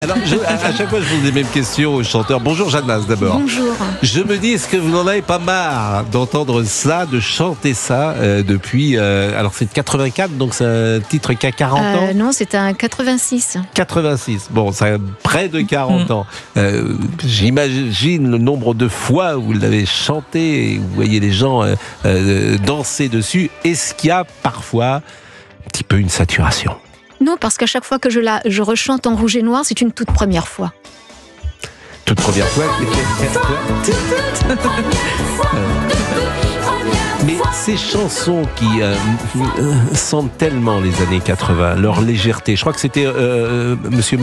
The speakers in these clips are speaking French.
Alors, à chaque fois, je pose les mêmes questions aux chanteurs. Bonjour Jeanne Mas, d'abord. Bonjour. Je me dis, est-ce que vous n'en avez pas marre d'entendre ça, de chanter ça depuis... alors, c'est de 84, donc c'est un titre qui a 40 ans. Non, c'est un 86. 86, bon, ça a près de 40 ans. J'imagine le nombre de fois où vous l'avez chanté et vous voyez les gens danser dessus. Est-ce qu'il y a parfois un petit peu une saturation ? Non, parce qu'à chaque fois que je rechante en rouge et noir, c'est une toute première fois. Toute première fois. Mais ces chansons qui sentent tellement les années 80, leur légèreté. Je crois que c'était Monsieur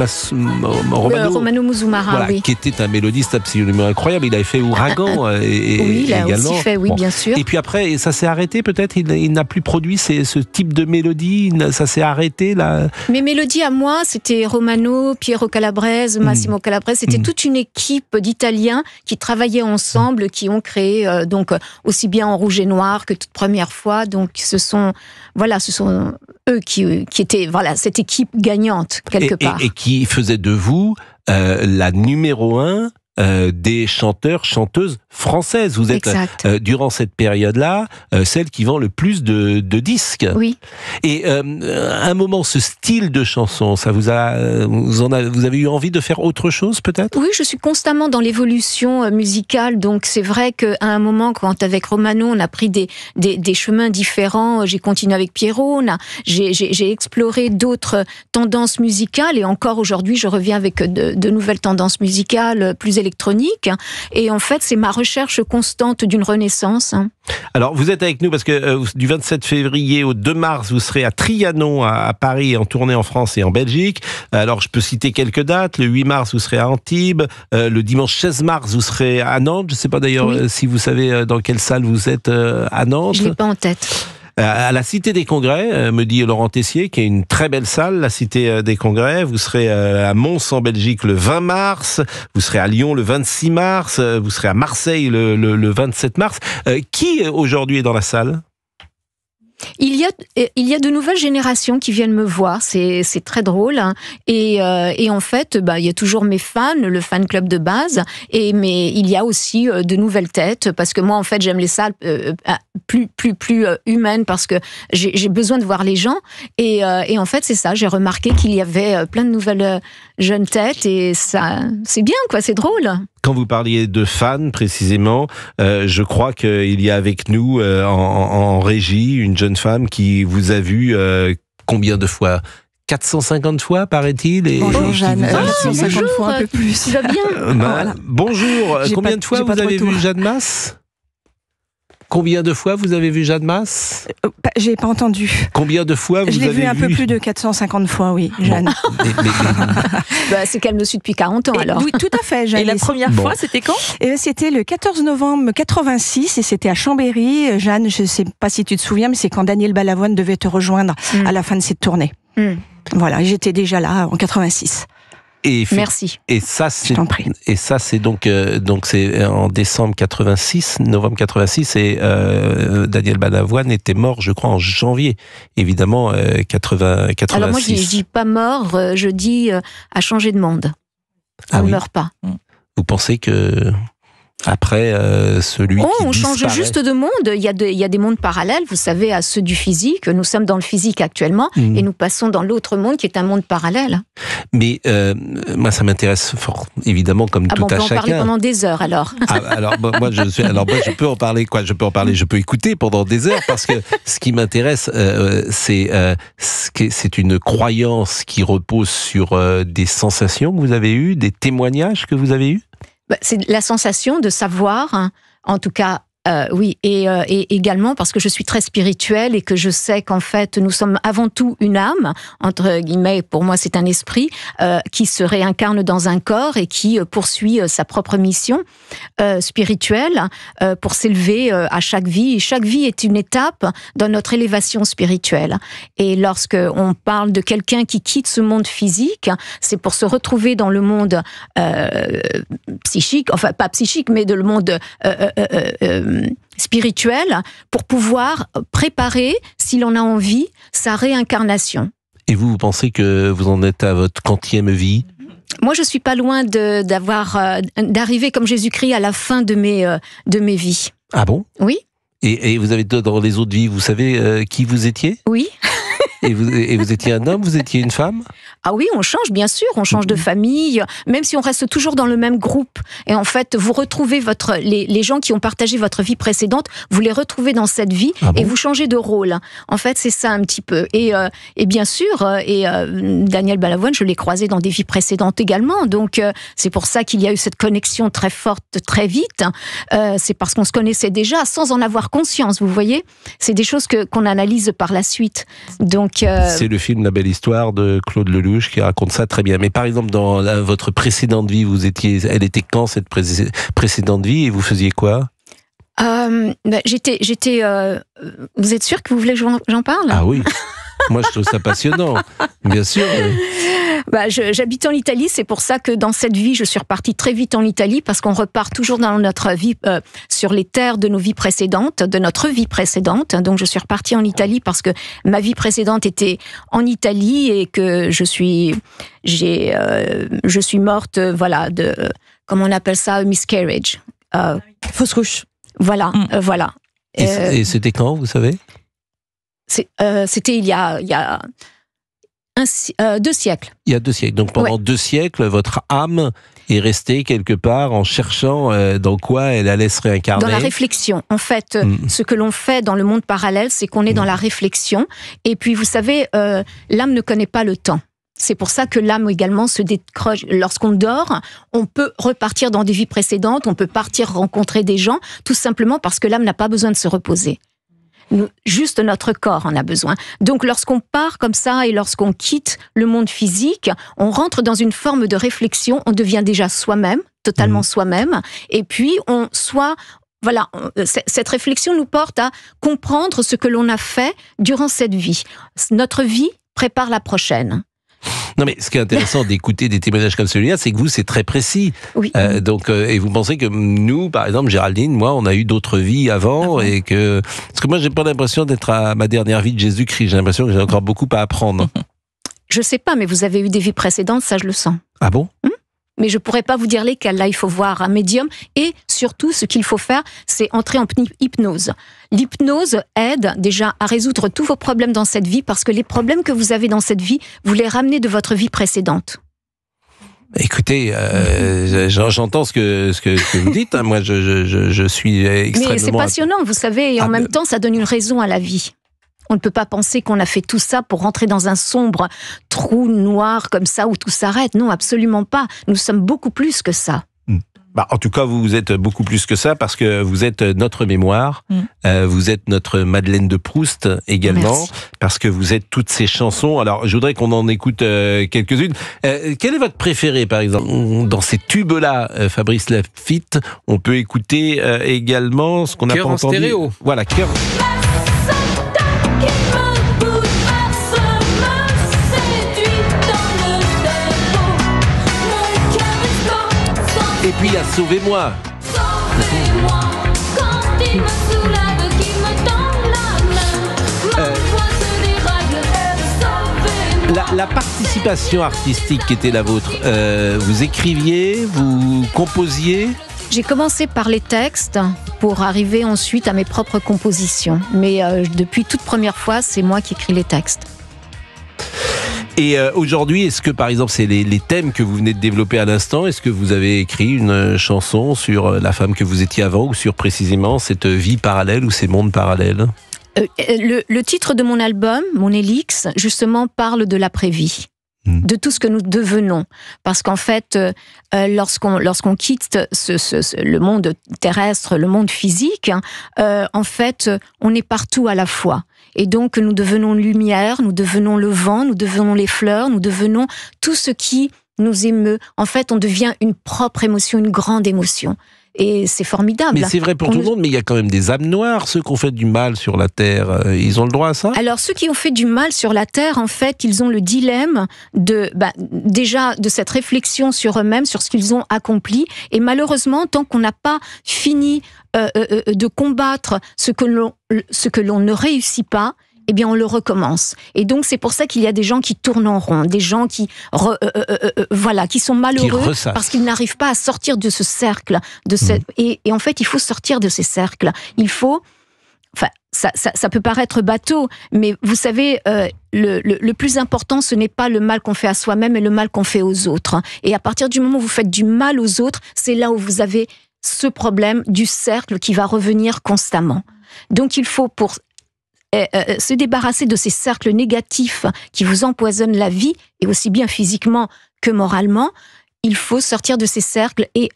Romano Muzumara, voilà, oui. qui était un mélodiste absolument incroyable. Il avait fait Ouragan oui, il a également. aussi fait, oui, bien sûr. Et puis après, ça s'est arrêté peut-être. Il n'a plus produit ce type de mélodie. Ça s'est arrêté là. Mes mélodies à moi, c'était Romano, Piero Calabrese, Massimo Calabrese. C'était toute une équipe d'Italiens qui travaillaient ensemble, qui ont créé donc aussi bien en rouge et noir que toute première fois. Donc ce sont eux qui étaient cette équipe gagnante quelque part. Et qui faisait de vous la numéro 1 des chanteurs, chanteuses françaises. Vous êtes, durant cette période-là, celle qui vend le plus de disques. Oui. Et à un moment, ce style de chanson, ça vous avez eu envie de faire autre chose, peut-être ? Oui, je suis constamment dans l'évolution musicale, donc c'est vrai qu'à un moment, quand avec Romano, on a pris des chemins différents, j'ai continué avec Piero, j'ai exploré d'autres tendances musicales, et encore aujourd'hui, je reviens avec de nouvelles tendances musicales, plus électroniques, et en fait, c'est ma recherche constante d'une renaissance. Alors, vous êtes avec nous parce que du 27 février au 2 mars, vous serez à Trianon, à Paris, en tournée en France et en Belgique. Alors, je peux citer quelques dates. Le 8 mars, vous serez à Antibes. Le dimanche 16 mars, vous serez à Nantes. Je ne sais pas d'ailleurs si vous savez dans quelle salle vous êtes à Nantes. Je ne l'ai pas en tête. À la Cité des Congrès, me dit Laurent Tessier, qui est une très belle salle, la Cité des Congrès. Vous serez à Mons en Belgique le 20 mars, vous serez à Lyon le 26 mars, vous serez à Marseille le 27 mars. Qui aujourd'hui est dans la salle ? Il y a de nouvelles générations qui viennent me voir, c'est très drôle, hein. Et en fait, il y a toujours mes fans, le fan club de base, mais il y a aussi de nouvelles têtes, parce que moi en fait j'aime les salles plus humaines, parce que j'ai besoin de voir les gens, et en fait c'est ça, j'ai remarqué qu'il y avait plein de nouvelles jeunes têtes, et ça c'est bien quoi, c'est drôle. Quand vous parliez de fans, précisément, je crois qu'il y a avec nous, en régie, une jeune femme qui vous a vu combien de fois ? 450 fois, paraît-il. Et bonjour Jeanne, 450 fois, un peu plus. Tu vas bien ? Voilà. Bonjour, combien de fois vous avez vu Jeanne Mas ? Combien de fois vous avez vu Jeanne Mas ? J'ai pas entendu. Combien de fois vous avez vu ? Je l'ai vu un peu plus de 450 fois, oui, Jeanne. C'est qu'elle me suit depuis 40 ans, alors. Oui, tout à fait, Jeanne. Et la première fois, c'était quand ? C'était le 14 novembre 86, et c'était à Chambéry. Jeanne, je sais pas si tu te souviens, mais c'est quand Daniel Balavoine devait te rejoindre à la fin de cette tournée. Voilà, j'étais déjà là en 86. Merci. Et ça, c'est donc c'est en décembre 86, novembre 86, et Daniel Balavoine était mort, je crois, en janvier, évidemment, 86. Alors moi, je dis pas mort, je dis a changé de monde. On ne meurt pas. Vous pensez que après celui qui on disparaît... change juste de monde. Il y a des mondes parallèles, vous savez, à ceux du physique. Nous sommes dans le physique actuellement, et nous passons dans l'autre monde qui est un monde parallèle. Mais moi, ça m'intéresse fort, évidemment, comme tout à chacun. On peut en parler pendant des heures, alors. Moi, je peux en parler, quoi. Je peux écouter pendant des heures, parce que ce qui m'intéresse, c'est une croyance qui repose sur des sensations que vous avez eues, des témoignages que vous avez eus. C'est la sensation de savoir, hein, en tout cas, oui, et également parce que je suis très spirituelle et que je sais qu'en fait, nous sommes avant tout une âme, entre guillemets, pour moi c'est un esprit, qui se réincarne dans un corps et qui poursuit sa propre mission spirituelle pour s'élever à chaque vie. Et chaque vie est une étape dans notre élévation spirituelle. Et lorsque on parle de quelqu'un qui quitte ce monde physique, c'est pour se retrouver dans le monde psychique, enfin pas psychique, mais de le monde spirituel, pour pouvoir préparer, s'il en a envie, sa réincarnation. Et vous pensez que vous en êtes à votre quantième vie ? Moi, je suis pas loin d'arriver comme Jésus-Christ à la fin de mes vies. Ah bon? Oui. Et vous avez dans les autres vies, vous savez qui vous étiez? Oui. Et vous étiez un homme, vous étiez une femme? Ah oui, on change, bien sûr, on change de famille, même si on reste toujours dans le même groupe. Et en fait, vous retrouvez les gens qui ont partagé votre vie précédente, vous les retrouvez dans cette vie et vous changez de rôle. En fait, c'est ça un petit peu. Et bien sûr, Daniel Balavoine, je l'ai croisé dans des vies précédentes également. Donc, c'est pour ça qu'il y a eu cette connexion très forte, très vite. C'est parce qu'on se connaissait déjà, sans en avoir conscience, vous voyez. C'est des choses qu'on analyse par la suite. Donc, c'est le film La Belle Histoire de Claude Lelouch qui raconte ça très bien. Mais par exemple, dans votre précédente vie, elle était quand cette précédente vie et vous faisiez quoi? J'étais. Vous êtes sûr que vous voulez que j'en parle? Ah oui. Moi, je trouve ça passionnant, bien sûr. J'habite en Italie, c'est pour ça que dans cette vie, je suis repartie très vite en Italie, parce qu'on repart toujours dans notre vie, sur les terres de nos vies précédentes, de notre vie précédente. Donc, je suis repartie en Italie parce que ma vie précédente était en Italie et que je suis morte, voilà, comment on appelle ça, miscarriage. Fausse couche. Voilà, voilà. Et c'était quand, vous savez? C'était il y a 2 siècles. Il y a 2 siècles. Donc pendant 2 siècles, votre âme est restée quelque part en cherchant dans quoi elle allait se réincarner. Dans la réflexion. En fait, ce que l'on fait dans le monde parallèle, c'est qu'on est dans la réflexion. Et puis, vous savez, l'âme ne connaît pas le temps. C'est pour ça que l'âme également se décroche. Lorsqu'on dort, on peut repartir dans des vies précédentes, on peut partir rencontrer des gens, tout simplement parce que l'âme n'a pas besoin de se reposer. Juste notre corps en a besoin. Donc lorsqu'on part comme ça et lorsqu'on quitte le monde physique, on rentre dans une forme de réflexion, on devient déjà soi-même, totalement soi-même, et puis voilà, cette réflexion nous porte à comprendre ce que l'on a fait durant cette vie. Notre vie prépare la prochaine. Non, mais ce qui est intéressant d'écouter des témoignages comme celui-là, c'est que vous, c'est très précis. Oui. Et vous pensez que nous, par exemple, Géraldine, moi, on a eu d'autres vies avant, et que... Parce que moi, j'ai pas l'impression d'être à ma dernière vie de Jésus-Christ. J'ai l'impression que j'ai encore beaucoup à apprendre. Je sais pas, mais vous avez eu des vies précédentes, ça, je le sens. Ah bon? Mais je pourrais pas vous dire lesquelles. Là, il faut voir un médium. Et surtout, ce qu'il faut faire, c'est entrer en hypnose. L'hypnose aide déjà à résoudre tous vos problèmes dans cette vie, parce que les problèmes que vous avez dans cette vie, vous les ramenez de votre vie précédente. Écoutez, j'entends ce que vous dites. Moi, je suis extrêmement... Mais c'est passionnant, vous savez, et en même temps, ça donne une raison à la vie. On ne peut pas penser qu'on a fait tout ça pour rentrer dans un sombre trou noir comme ça où tout s'arrête. Non, absolument pas. Nous sommes beaucoup plus que ça. En tout cas, vous êtes beaucoup plus que ça, parce que vous êtes notre mémoire, vous êtes notre Madeleine de Proust également. Merci. Parce que vous êtes toutes ces chansons. Alors, je voudrais qu'on en écoute quelques-unes. Quel est votre préféré, par exemple? Dans ces tubes-là, Fabrice Lafitte, on peut écouter également ce qu'on n'a pas entendu. Cœur en stéréo. Voilà, Cœur. Et puis il y a Sauvez-moi. Sauvez-moi quand il me soulève, qui me tend la main. Ma voix se déraille, sauvez-moi. La participation artistique qui était la vôtre, vous écriviez, vous composiez? J'ai commencé par les textes pour arriver ensuite à mes propres compositions. Mais depuis toute première fois, c'est moi qui écris les textes. Et aujourd'hui, est-ce que, par exemple, c'est les thèmes que vous venez de développer à l'instant, est-ce que vous avez écrit une chanson sur la femme que vous étiez avant, ou sur précisément cette vie parallèle ou ces mondes parallèles? Le titre de mon album, Mon Élix, justement, parle de l'après-vie. De tout ce que nous devenons. Parce qu'en fait, lorsqu'on quitte le monde terrestre, le monde physique, en fait, on est partout à la fois. Et donc, nous devenons lumière, nous devenons le vent, nous devenons les fleurs, nous devenons tout ce qui nous émeut. En fait, on devient une propre émotion, une grande émotion. Et c'est formidable. Mais c'est vrai pour tout le monde, mais il y a quand même des âmes noires, ceux qui ont fait du mal sur la Terre. Ils ont le droit à ça? Alors, ceux qui ont fait du mal sur la Terre, en fait, ils ont le dilemme déjà de cette réflexion sur eux-mêmes, sur ce qu'ils ont accompli. Et malheureusement, tant qu'on n'a pas fini de combattre ce que l'on ne réussit pas, eh bien, on le recommence. Et donc, c'est pour ça qu'il y a des gens qui tournent en rond, des gens qui, qui sont malheureux parce qu'ils n'arrivent pas à sortir de ce cercle. Et en fait, il faut sortir de ces cercles. Il faut... Enfin, ça peut paraître bateau, mais vous savez, le plus important, ce n'est pas le mal qu'on fait à soi-même, mais le mal qu'on fait aux autres. Et à partir du moment où vous faites du mal aux autres, c'est là où vous avez ce problème du cercle qui va revenir constamment. Donc, il faut, pour se débarrasser de ces cercles négatifs qui vous empoisonnent la vie, et aussi bien physiquement que moralement, il faut sortir de ces cercles et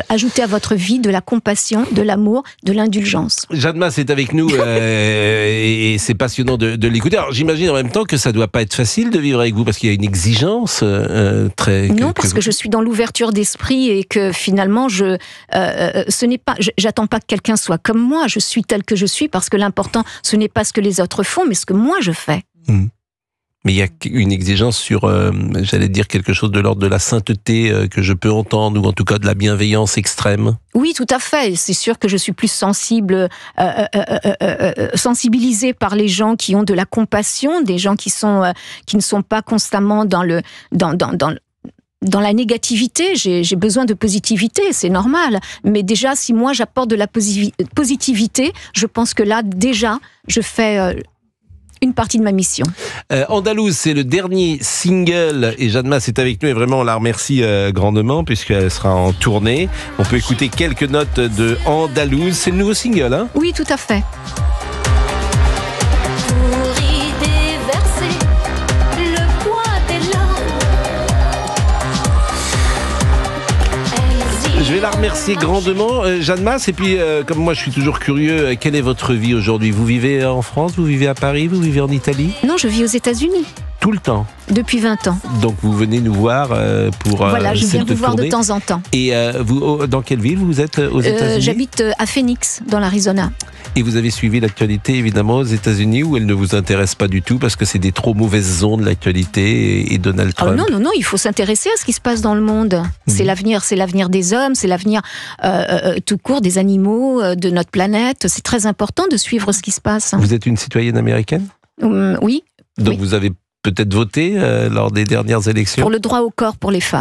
ajouter à votre vie de la compassion, de l'amour, de l'indulgence. Jeanne Mas est avec nous et c'est passionnant de l'écouter. Alors j'imagine en même temps que ça ne doit pas être facile de vivre avec vous parce qu'il y a une exigence très... Non, parce que je suis dans l'ouverture d'esprit et que finalement, j'attends pas que quelqu'un soit comme moi. Je suis telle que je suis parce que l'important, ce n'est pas ce que les autres font, mais ce que moi je fais. Mais il y a une exigence sur, j'allais dire quelque chose de l'ordre de la sainteté que je peux entendre, ou en tout cas de la bienveillance extrême. Oui, tout à fait. C'est sûr que je suis plus sensibilisée par les gens qui ont de la compassion, des gens qui ne sont pas constamment dans la négativité. J'ai besoin de positivité, c'est normal. Mais déjà, si moi j'apporte de la positivité, je pense que là, déjà, je fais... une partie de ma mission. Andalouse, c'est le dernier single et Jeanne Mas est avec nous et vraiment on la remercie grandement puisqu'elle sera en tournée. On peut écouter quelques notes de Andalouse. C'est le nouveau single, hein ? Oui, tout à fait. Je vais la remercier grandement, Jeanne Mas. Et puis, comme moi, je suis toujours curieux, quelle est votre vie aujourd'hui ? Vous vivez en France ? Vous vivez à Paris ? Vous vivez en Italie ? Non, je vis aux États-Unis. Tout le temps ? Depuis 20 ans. Donc, vous venez nous voir pour voilà, je viens vous voir de temps en temps. Et vous, dans quelle ville vous êtes aux États-Unis ? J'habite à Phoenix, dans l'Arizona. Et vous avez suivi l'actualité, évidemment, aux États-Unis, où elle ne vous intéresse pas du tout, parce que c'est des trop mauvaises ondes, l'actualité et Donald Trump. Non, il faut s'intéresser à ce qui se passe dans le monde. C'est l'avenir des hommes, c'est l'avenir tout court des animaux, de notre planète. C'est très important de suivre ce qui se passe. Vous êtes une citoyenne américaine ? Oui. Donc vous avez peut-être voté lors des dernières élections ? Pour le droit au corps pour les femmes.